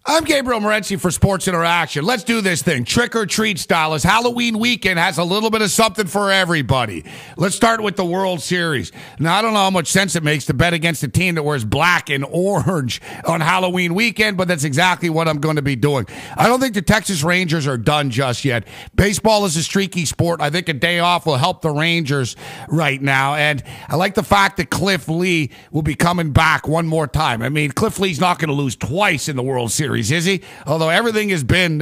I'm Gabriel Morency for Sports Interaction. Let's do this thing. Trick or treat style. As Halloween weekend has a little bit of something for everybody. Let's start with the World Series. Now, I don't know how much sense it makes to bet against a team that wears black and orange on Halloween weekend, but that's exactly what I'm going to be doing. I don't think the Texas Rangers are done just yet. Baseball is a streaky sport. I think a day off will help the Rangers right now, and I like the fact that Cliff Lee will be coming back one more time. I mean, Cliff Lee's not going to lose twice in the World Series, is he? Although everything has been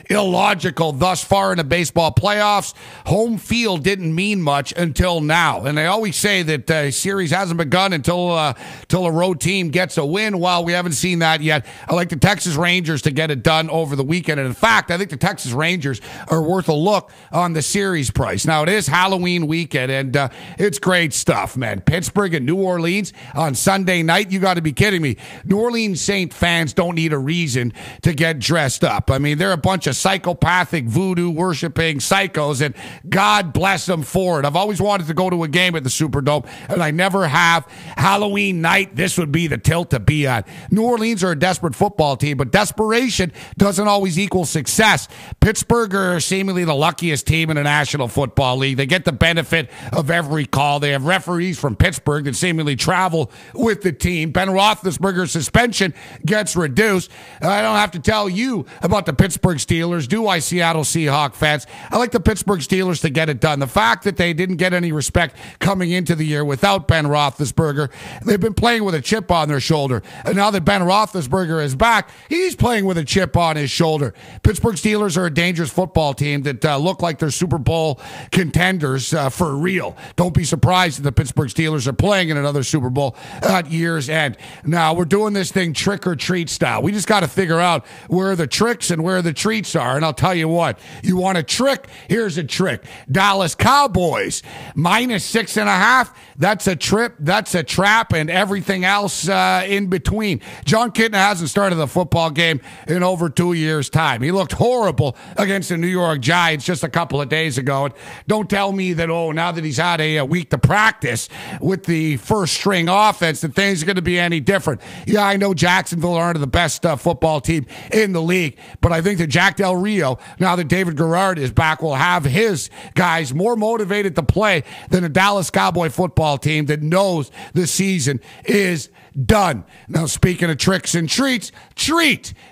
illogical thus far in the baseball playoffs, home field didn't mean much until now. And they always say that the series hasn't begun until a road team gets a win. Well, we haven't seen that yet. I like the Texas Rangers to get it done over the weekend. And in fact, I think the Texas Rangers are worth a look on the series price. Now, it is Halloween weekend, and it's great stuff, man. Pittsburgh and New Orleans on Sunday night. You got to be kidding me. New Orleans Saint fans don't need a reason to get dressed up. I mean, they're a bunch of psychopathic voodoo worshiping psychos, and God bless them for it. I've always wanted to go to a game at the Superdome, and I never have. Halloween night, this would be the tilt to be at. New Orleans are a desperate football team, but desperation doesn't always equal success. Pittsburgh are seemingly the luckiest team in the National Football League. They get the benefit of every call. They have referees from Pittsburgh that seemingly travel with the team. Ben Roethlisberger's suspension gets reduced. I don't have to tell you about the Pittsburgh Steelers, do I, Seattle Seahawks fans? I like the Pittsburgh Steelers to get it done. The fact that they didn't get any respect coming into the year without Ben Roethlisberger, they've been playing with a chip on their shoulder. And now that Ben Roethlisberger is back, he's playing with a chip on his shoulder. Pittsburgh Steelers are a dangerous football team that look like they're Super Bowl contenders for real. Don't be surprised if the Pittsburgh Steelers are playing in another Super Bowl at year's end. Now, we're doing this thing trick or treat style. We just got to figure out where the tricks and where the treats are. And I'll tell you what, you want a trick? Here's a trick. Dallas Cowboys -6.5. That's a trip. That's a trap, and everything else in between. John Kitna hasn't started the football game in over 2 years' time. He looked horrible against the New York Giants just a couple of days ago. And don't tell me that, now that he's had a week to practice with the first string offense, that things are going to be any different. Yeah, I know Jacksonville aren't the best football team in the league, but I think that Jack Del Rio, now that David Garrard is back, will have his guys more motivated to play than a Dallas Cowboy football team that knows the season is done. Now, speaking of tricks and treats,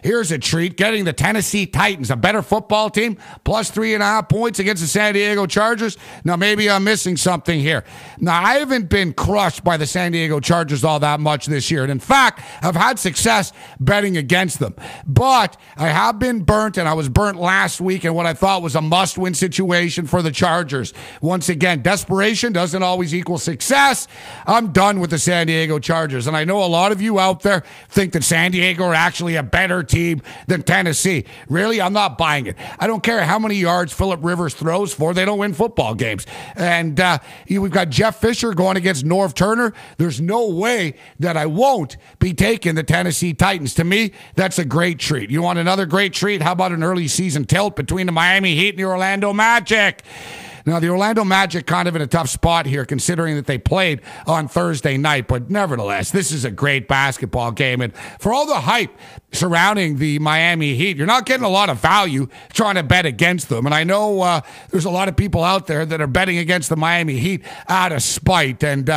here's a treat. Getting the Tennessee Titans, a better football team, +3.5 points against the San Diego Chargers. Now, maybe I'm missing something here. Now, I haven't been crushed by the San Diego Chargers all that much this year. And in fact, I've had success betting against them. But I have been burnt, and I was burnt last week in what I thought was a must-win situation for the Chargers. Once again, desperation doesn't always equal success. I'm done with the San Diego Chargers. And I know a lot of you out there think that San Diego are actually a better team than Tennessee. Really, I'm not buying it. I don't care how many yards Phillip Rivers throws for. They don't win football games. And we've got Jeff Fisher going against Norv Turner. There's no way that I won't be taking the Tennessee Titans. To me, that's a great treat. You want another great treat? How about an early season tilt between the Miami Heat and the Orlando Magic? Now, the Orlando Magic kind of in a tough spot here, considering that they played on Thursday night. But nevertheless, this is a great basketball game. And for all the hype surrounding the Miami Heat, you're not getting a lot of value trying to bet against them. And I know there's a lot of people out there that are betting against the Miami Heat out of spite. And,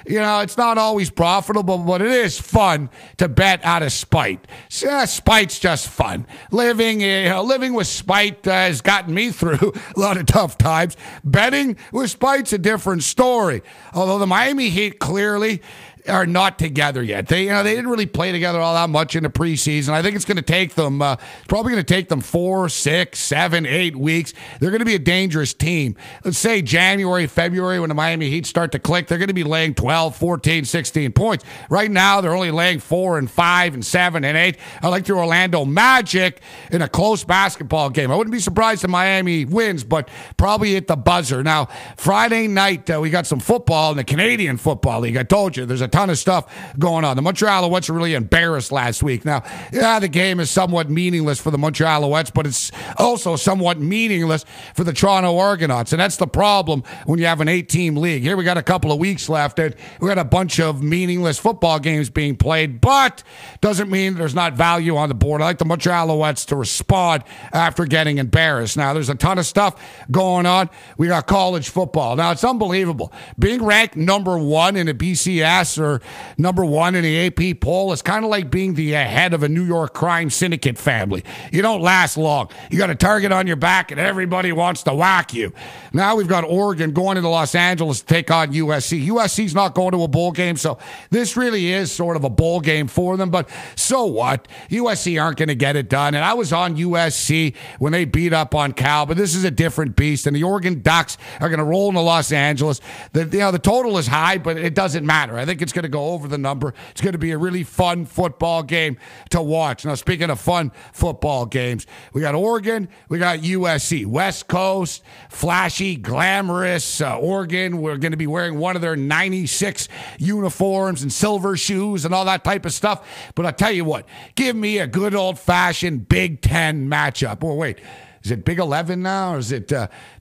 it's not always profitable, but it is fun to bet out of spite. Spite's just fun. Living with spite has gotten me through a lot of tough times. Betting with spite's a different story. Although the Miami Heat clearly are not together yet. They didn't really play together all that much in the preseason. I think it's going to take them, probably going to take them 4, 6, 7, 8 weeks. They're going to be a dangerous team. Let's say January, February, when the Miami Heat start to click, they're going to be laying 12, 14, 16 points. Right now, they're only laying 4 and 5 and 7 and 8. I like the Orlando Magic in a close basketball game. I wouldn't be surprised if Miami wins, but probably hit the buzzer. Now, Friday night, we got some football in the Canadian Football League. I told you, there's a ton of stuff going on. The Montreal Alouettes are really embarrassed last week. Now, yeah, the game is somewhat meaningless for the Montreal Alouettes, but it's also somewhat meaningless for the Toronto Argonauts. And that's the problem when you have an 8-team league. Here we got a couple of weeks left, and we got a bunch of meaningless football games being played, but doesn't mean there's not value on the board. I like the Montreal Alouettes to respond after getting embarrassed. Now, there's a ton of stuff going on. We got college football. Now, it's unbelievable. Being ranked number one in a BCS or number one in the AP poll is kind of like being the head of a New York crime syndicate family. You don't last long. You got a target on your back, and everybody wants to whack you. Now we've got Oregon going into Los Angeles to take on USC. USC's not going to a bowl game, so this really is sort of a bowl game for them, but so what? USC aren't going to get it done, and I was on USC when they beat up on Cal, but this is a different beast, and the Oregon Ducks are going to roll into Los Angeles. The total is high, but it doesn't matter. I think it's going to go over the number. It's going to be a really fun football game to watch. Now, speaking of fun football games, we got Oregon, we got USC. West Coast, flashy, glamorous. Oregon, we're going to be wearing one of their 96 uniforms and silver shoes and all that type of stuff. But I'll tell you what, give me a good old-fashioned Big Ten matchup. Oh, wait, is it Big 11 now, or is it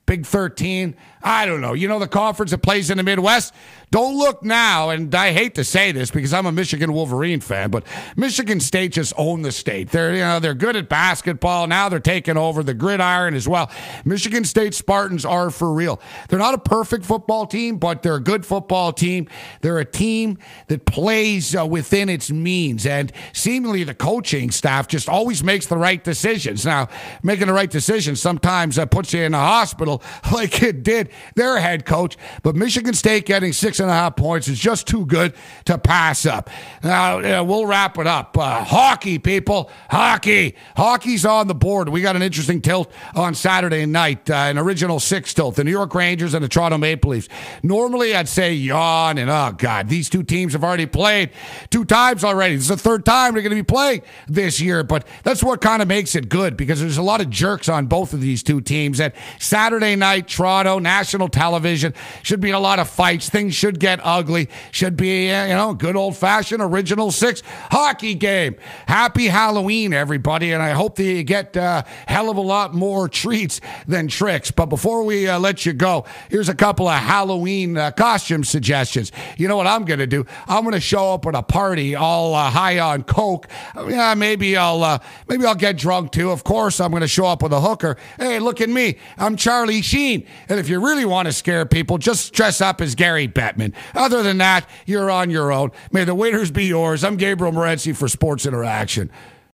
Big 13? I don't know. You know the conference that plays in the Midwest? Don't look now, and I hate to say this because I'm a Michigan Wolverine fan, but Michigan State just owned the state. They're good at basketball. Now they're taking over the gridiron as well. Michigan State Spartans are for real. They're not a perfect football team, but they're a good football team. They're a team that plays within its means, and seemingly the coaching staff just always makes the right decisions. Now, making the right decisions sometimes puts you in a hospital like it did their head coach, but Michigan State getting 6.5 points is just too good to pass up. Now, we'll wrap it up. Hockey, people. Hockey's on the board. We got an interesting tilt on Saturday night, an original 6 tilt, the New York Rangers and the Toronto Maple Leafs. Normally, I'd say yawn and, oh, God, these two teams have already played 2 times already. This is the 3rd time they're going to be playing this year, but that's what kind of makes it good because there's a lot of jerks on both of these two teams. And Saturday night, Toronto, national television, should be a lot of fights. Things should get ugly. Should be, good old-fashioned original 6 hockey game. Happy Halloween, everybody, and I hope that you get a hell of a lot more treats than tricks. But before we let you go, here's a couple of Halloween costume suggestions. You know what I'm going to do? I'm going to show up at a party all high on coke. Yeah, maybe I'll get drunk too. Of course, I'm going to show up with a hooker. Hey, look at me. I'm Charlie Sheen. And if you really want to scare people, just dress up as Gary Bettman. Other than that, you're on your own. May the waiters be yours. I'm Gabriel Morency for Sports Interaction.